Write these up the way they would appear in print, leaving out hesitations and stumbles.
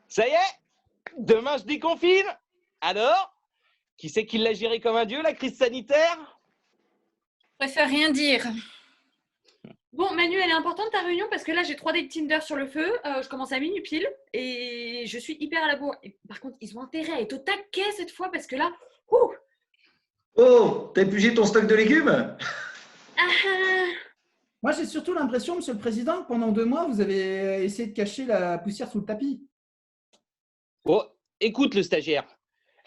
Ça y est, demain je déconfine. Alors, qui c'est qui l'a géré comme un dieu, la crise sanitaire? Je préfère rien dire. Bon, Manu, elle est importante ta réunion parce que là, j'ai 3 dates Tinder sur le feu. Je commence à minuit pile et je suis hyper à la bourre. Et par contre, ils ont intérêt à être au taquet cette fois parce que là, ouh, Oh, t'as épuisé ton stock de légumes? ah, Moi, j'ai surtout l'impression, Monsieur le Président, que pendant 2 mois, vous avez essayé de cacher la poussière sous le tapis. Bon, écoute le stagiaire.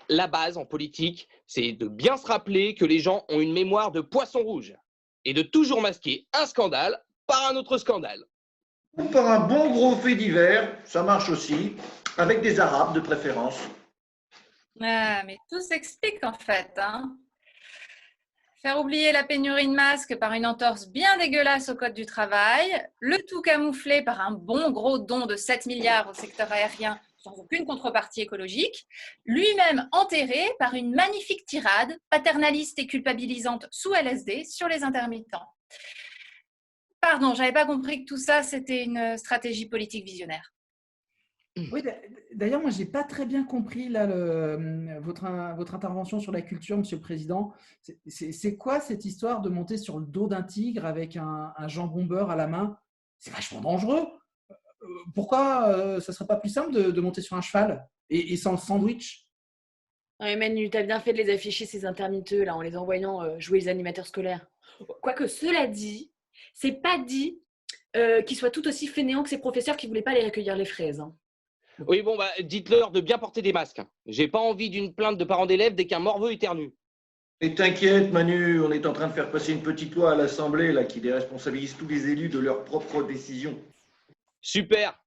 La base en politique, c'est de bien se rappeler que les gens ont une mémoire de poisson rouge et de toujours masquer un scandale par un autre scandale. Ou par un bon gros fait divers, ça marche aussi, avec des Arabes de préférence. ah, mais tout s'explique en fait, hein. Faire oublier la pénurie de masques par une entorse bien dégueulasse au code du travail, le tout camouflé par un bon gros don de 7 milliards au secteur aérien sans aucune contrepartie écologique, lui-même enterré par une magnifique tirade paternaliste et culpabilisante sous LSD sur les intermittents. Pardon, j'avais pas compris que tout ça, c'était une stratégie politique visionnaire. Oui, d'ailleurs, moi, j'ai pas très bien compris là, votre intervention sur la culture, Monsieur le Président. C'est quoi cette histoire de monter sur le dos d'un tigre avec un jambon beurre à la main? C'est vachement dangereux. Pourquoi ça serait pas plus simple de monter sur un cheval et sans le sandwich? Ouais, Manu, t'as bien fait de les afficher, ces intermitteux, là, en les envoyant jouer les animateurs scolaires. Quoique, cela dit, c'est pas dit qu'ils soient tout aussi fainéants que ces professeurs qui voulaient pas aller recueillir les fraises, hein. Oui, bon, dites-leur de bien porter des masques. J'ai pas envie d'une plainte de parents d'élèves dès qu'un morveux éternue. Et t'inquiète, Manu, on est en train de faire passer une petite loi à l'Assemblée là, qui déresponsabilise tous les élus de leurs propres décisions. Super.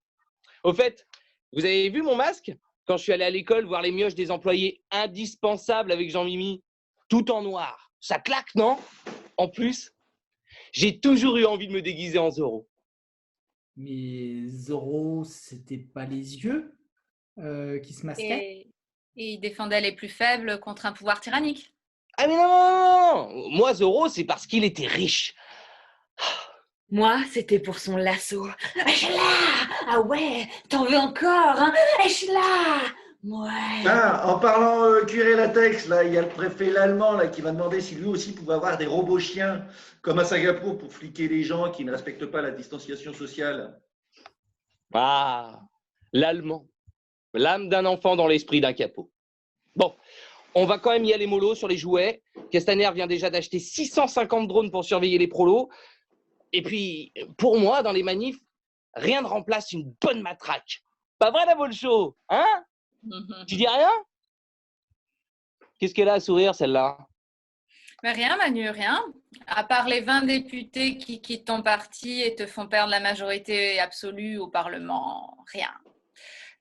Au fait, vous avez vu mon masque quand je suis allé à l'école voir les mioches des employés indispensables avec Jean-Mimi? Tout en noir. Ça claque, non? En plus, j'ai toujours eu envie de me déguiser en Zorro. Mais Zorro, c'était pas les yeux qui se masquaient? Et il défendait les plus faibles contre un pouvoir tyrannique. Ah mais non, non, non, non. Moi, Zorro, c'est parce qu'il était riche. Moi, c'était pour son lasso. là. Ah ouais, t'en veux encore, hein? là. Ouais. Ah, en parlant cuir et latex, là, il y a le préfet l'allemand là, qui m'a demandé si lui aussi pouvait avoir des robots chiens, comme à Singapour, pour fliquer les gens qui ne respectent pas la distanciation sociale. Ah, l'allemand. L'âme d'un enfant dans l'esprit d'un capot. Bon, on va quand même y aller mollo sur les jouets. Castaner vient déjà d'acheter 650 drones pour surveiller les prolos. Et puis, pour moi, dans les manifs, rien ne remplace une bonne matraque. Pas vrai, la Bolcho? Hein? Tu dis rien? Qu'est-ce qu'elle a à sourire, celle-là? Mais rien, Manu, rien. À part les 20 députés qui quittent ton parti et te font perdre la majorité absolue au Parlement, rien.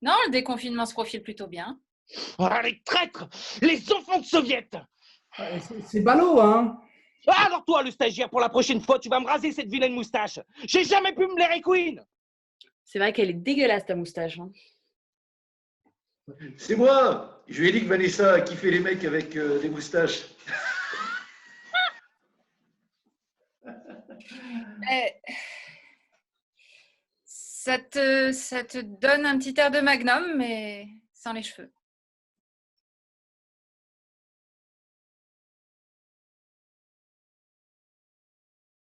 Non, le déconfinement se profile plutôt bien. Oh, les traîtres! Les enfants de soviet! Ouais, c'est ballot, hein? Ah, alors toi, le stagiaire, pour la prochaine fois, tu vas me raser cette vilaine moustache. J'ai jamais pu me Larry Queen. C'est vrai qu'elle est dégueulasse, ta moustache, hein. C'est moi! Je lui ai dit que Vanessa kiffait les mecs avec des moustaches. Ça te donne un petit air de Magnum, mais sans les cheveux.